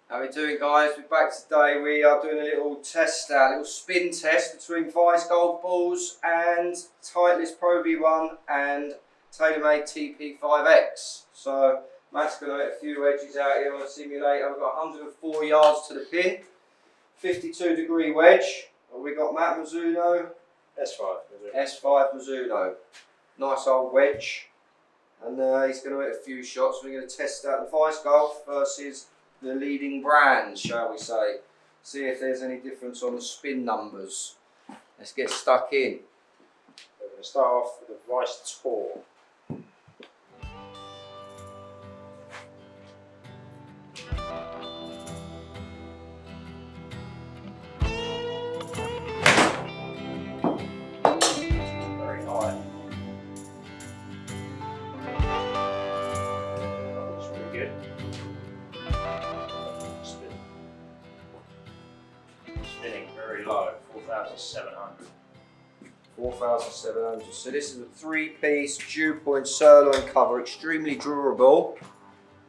How we doing, guys? We're back today. We are doing a little test, a little spin test between Vice golf balls and Titleist ProV1 and Taylormade TP5x. So Matt's going to hit a few wedges out here on the simulator. We've got 104 yards to the pin, 52-degree wedge. We got Matt Mizuno, S5 Mizuno. Nice old wedge, and he's going to hit a few shots. We're going to test out the Vice golf versus the leading brands, shall we say. See if there's any difference on the spin numbers. Let's get stuck in. We're going to start off with the Vice Tour. Very high. That's really good. Spinning very low, 4,700. 4,700. So this is a three-piece dew point sirloin cover, extremely durable.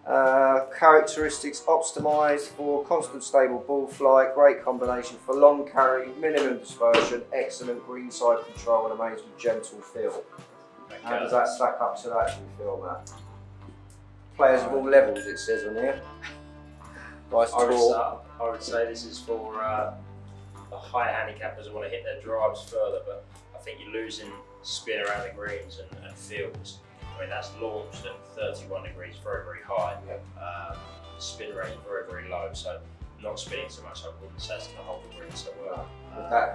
Characteristics optimised for constant stable ball flight, great combination for long carry, minimum dispersion, excellent greenside control and amazing gentle feel. How does that stack up to that, do you feel, Matt? Players of all levels, it says on here. Nice tour. I would say this is for the high handicappers who want to hit their drives further, but I think you're losing spin around the greens and fields. I mean, that's launched at 31 degrees, very, very high. Spin rate very, very low, so not spinning so much. I wouldn't say it's going to hold the green so well.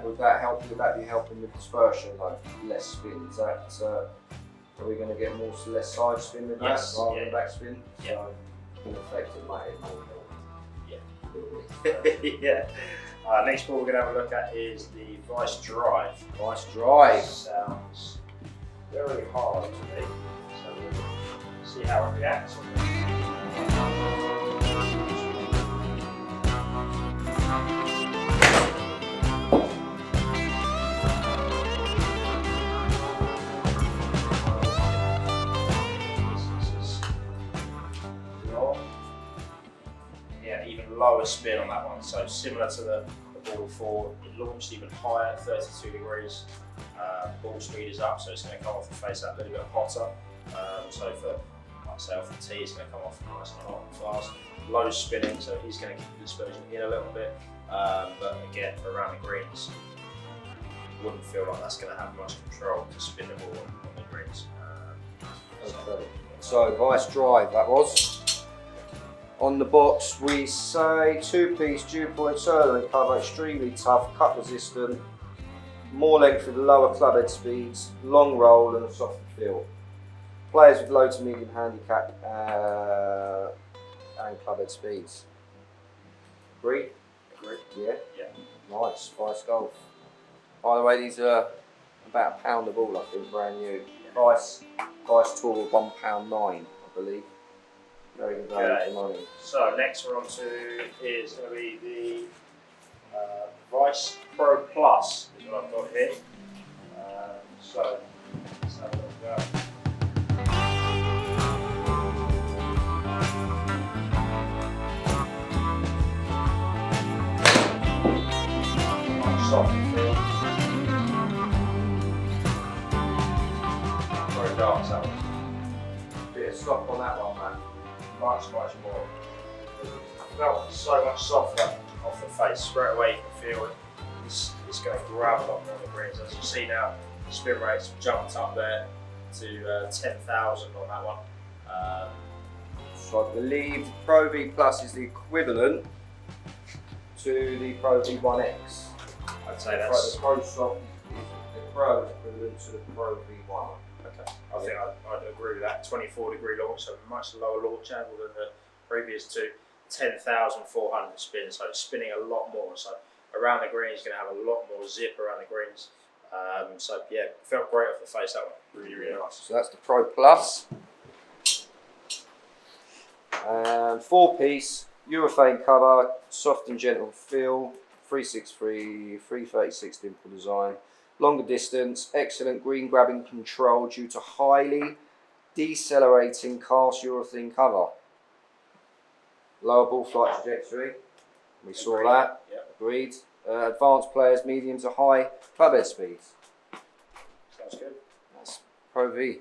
Would that help? Would that be helping with dispersion, like less spin? Is that are we going to get less side spin with that rather than back spin? Yeah. So in effect, it might hit more. Yeah. Next ball we're going to have a look at is the Vice Drive. Vice Drive. Sounds very hard to me, so we'll see how it reacts. Yeah, even lower spin on that one, so similar to the ball before, it launched even higher, 32 degrees. Ball speed is up, so it's going to come off the face out a little bit hotter. So for, like I say, off the tee, it's going to come off nice and hot and fast. Low spinning, so he's going to keep the dispersion in a little bit. But again, for around the greens, wouldn't feel like that's going to have much control to spin the ball on the greens. Okay. So Vice Drive, that was. On the box, we say two-piece dew point sirloin cover, extremely tough, cut resistant, more length with lower clubhead speeds, long roll and a softer feel. Players with low to medium handicap and clubhead speeds. Agree? Agree. Yeah? Yeah. Nice, Vice golf. By the way, these are about a pound a ball, I think, brand new. Vice Tour, £1.09, I believe. Very good value for money. So next we're on to is going to be the Vice Pro Plus, is what I've got here. So let's have a look at that. Soft feel. Very dark, so Bit of stop on that one, man. much more. It felt so much softer off the face. Straight away you can feel it. It's going to grab a lot more on the greens. As you see now, the spin rates have jumped up there to 10,000 on that one. So I believe ProV Plus is the equivalent to the ProV1x. I'd say that's... The Pro Soft is the Pro equivalent to the ProV1. Okay. I think I'd agree with that. 24-degree launch, so much lower launch angle than the previous two. 10,400 spins, so it's spinning a lot more. So around the greens, you're going to have a lot more zip around the greens. So yeah, felt great off the face, that one. Really, really nice. So that's the Pro Plus. Four-piece urethane cover, soft and gentle feel, 363, 336 dimple design, longer distance, excellent green grabbing control due to highly decelerating cast urethane cover. lower ball flight trajectory. We saw that. Yep. Agreed. Advanced players, medium to high club head speeds. Sounds good. That's ProV,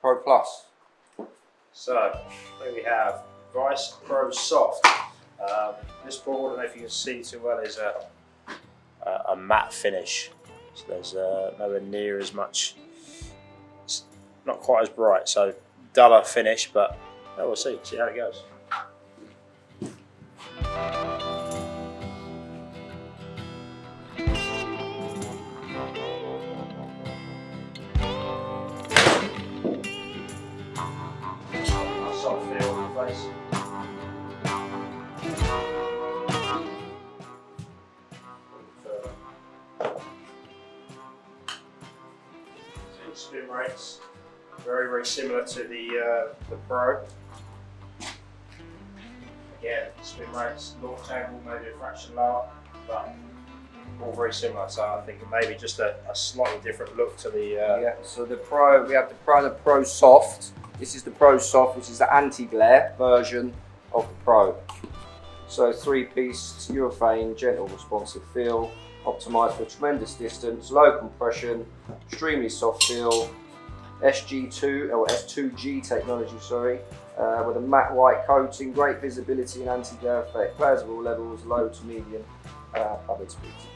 Pro Plus. So here we have Vice Pro Soft. This ball, I don't know if you can see too well, is a matte finish. So there's nowhere near as much. It's not quite as bright, so duller finish, but we'll see how it goes. Soft feel on the face. Spin rates very similar to the Pro. Again, spin rates, launch angle maybe a fraction lower, but all very similar. So I think maybe just a slightly different look to the. Yeah. So the Pro, we have the Pro and the Pro Soft. This is the Pro Soft, which is the anti-glare version of the Pro. So 3-piece urethane, gentle responsive feel, optimised for tremendous distance, low compression, extremely soft feel, SG2 or S2G technology, sorry, with a matte white coating, great visibility and anti-glare effect. Players of all levels, low to medium, public speeds.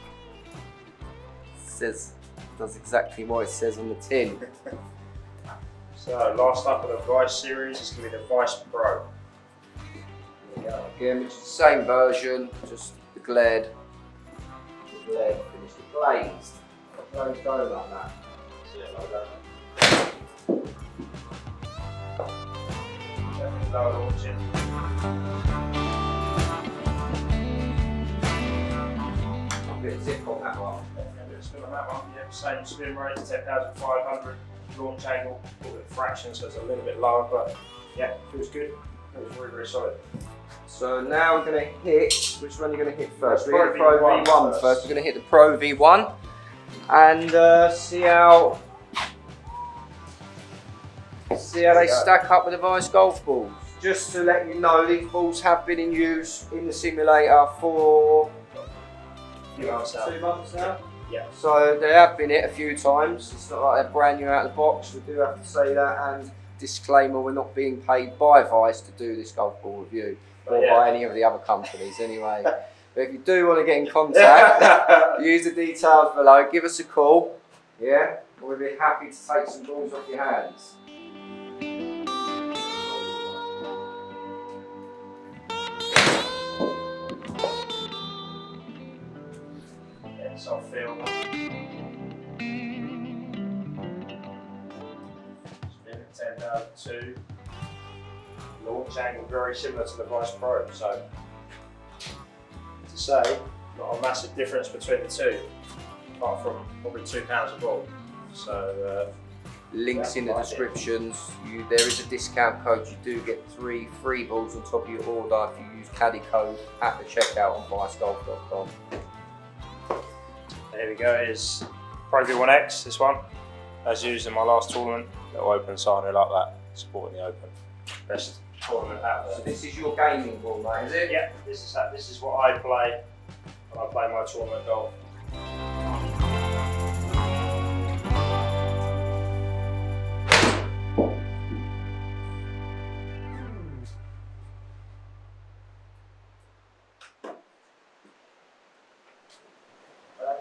Does exactly what it says on the tin. So last up of the Vice series is going to be the Vice Pro. Again, which is the same version, just the glared finish, the glazed. Don't go like that. See it like that. Definitely lower launching. A bit of zip on that one. A bit of spin on that one. Yeah, same spin rate, 10,500. Launch angle, a little bit of fraction, so it's a little bit lower, but yeah, feels good. Feels very solid. So now we're going to hit, which one are you going to hit first? We're going to ProV1 ProV1 first. We're going to hit the ProV1 and see how they stack up with the Vice golf balls. Just to let you know, these balls have been in use in the simulator for 2 months now. 2 months now. Yeah. So they have been hit a few times. It's not like they're brand new out of the box. We do have to say that, and disclaimer: we're not being paid by Vice to do this golf ball review, or by any of the other companies anyway. But if you do want to get in contact, use the details below. Give us a call. Yeah, we'll be happy to take some balls off your hands. Soft feel. Spin at 10,002. Launch angle very similar to the Vice Pro, so to say, not a massive difference between the two, apart from probably £2 a ball. So links in the descriptions. There is a discount code. You do get 3 free balls on top of your order if you use caddy code at the checkout on vicegolf.com. There we go, is ProV1x, this one, as used in my last tournament. Little open sign, I like that, supporting the open. Best tournament out there. So this is your gaming ball, mate, is it? Yeah, this is what I play when I play my tournament golf.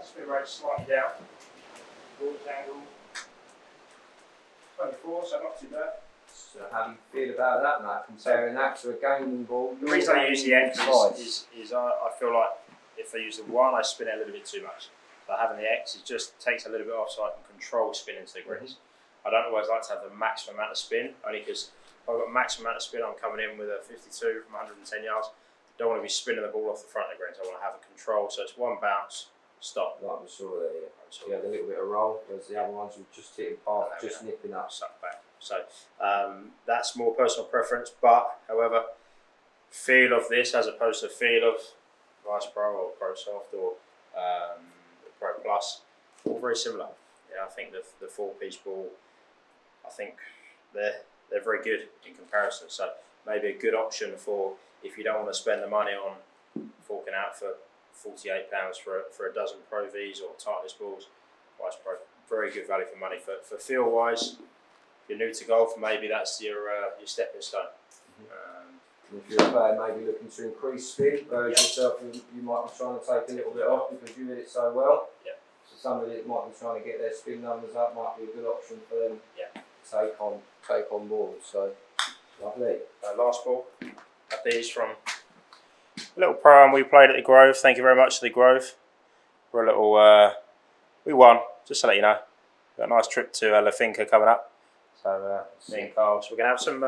Spin rate slightly down. Launch angle 24, so not too bad. So how do you feel about that, Matt? Comparing that to a gaming ball? The reason I use the X is I feel like if I use the 1, I spin it a little bit too much. But having the X, it just takes a little bit off so I can control spin into the greens. I don't always like to have the maximum amount of spin, only because if I've got maximum amount of spin, I'm coming in with a 52 from 110 yards. I don't want to be spinning the ball off the front of the greens. I want to have a control, so it's 1 bounce. Stop. Like we saw there, yeah. A little bit of roll, whereas the other ones were just hitting past, just nipping up. Suck back. So that's more personal preference, but however, feel of this as opposed to feel of Vice Pro or Pro Soft or the Pro Plus, all very similar. Yeah, I think the 4-piece ball, I think they're very good in comparison. So maybe a good option for if you don't want to spend the money on forking out for £48 for a dozen Pro Vs or Titleist balls. Vice Pro, very good value for money. For feel wise, if you're new to golf, maybe that's your stepping stone. If you're a player maybe looking to increase spin, whereas yourself you might be trying to take a little bit off because you hit it so well. Yeah. So somebody that might be trying to get their spin numbers up might be a good option for them Yeah. to take on board. So lovely. Last ball, at these from a little pro we played at the Grove. Thank you very much to the Grove. We're a little, we won, just to let you know. Got a nice trip to La Finca coming up. So me and Carl, so we're going to have some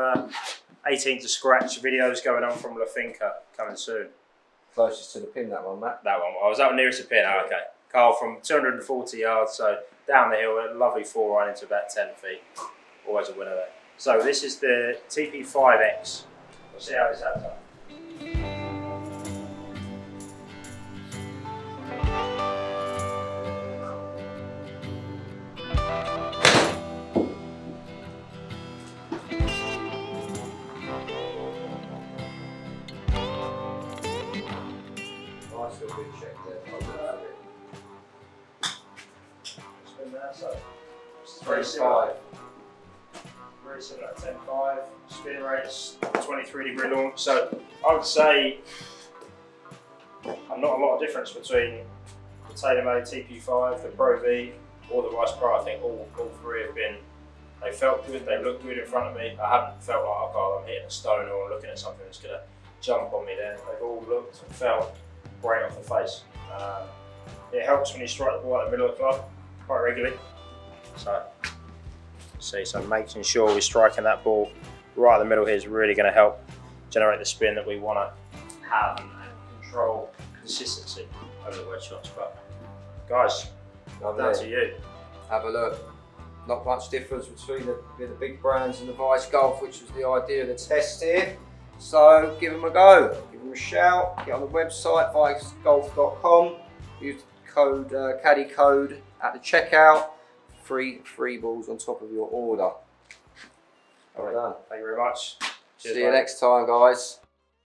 18 to scratch videos going on from La Finca coming soon. Closest to the pin, that one, Matt. That one, I was out nearest the pin. Oh, okay. Carl from 240 yards, so down the hill, a lovely 4-iron into about 10 feet. Always a winner there. So this is the TP5x. We'll see how this adds up. Nice little big check there. Spin there, so it's very similar. Very similar to 10.5. Spin rates, 23-degree launch. So I would say not a lot of difference between the Taylormade TP5, the ProV, or the Vice Pro. I think all three have been. They felt good. They looked good in front of me. I haven't felt like, oh, I'm hitting a stone or looking at something that's going to jump on me there. They've all looked and felt great off the face. It helps when you strike the ball at the middle of the club quite regularly. So making sure we're striking that ball right in the middle here is really going to help generate the spin that we want to have and control consistency over the wedge shots. But guys, down to you. Have a look. Not much difference between the big brands and the Vice Golf, which was the idea of the test here. So give them a go, give them a shout, get on the website, vicegolf.com, use the code, caddy code at the checkout, free balls on top of your order. Well done. Thank you very much. Cheers, See you next time, guys.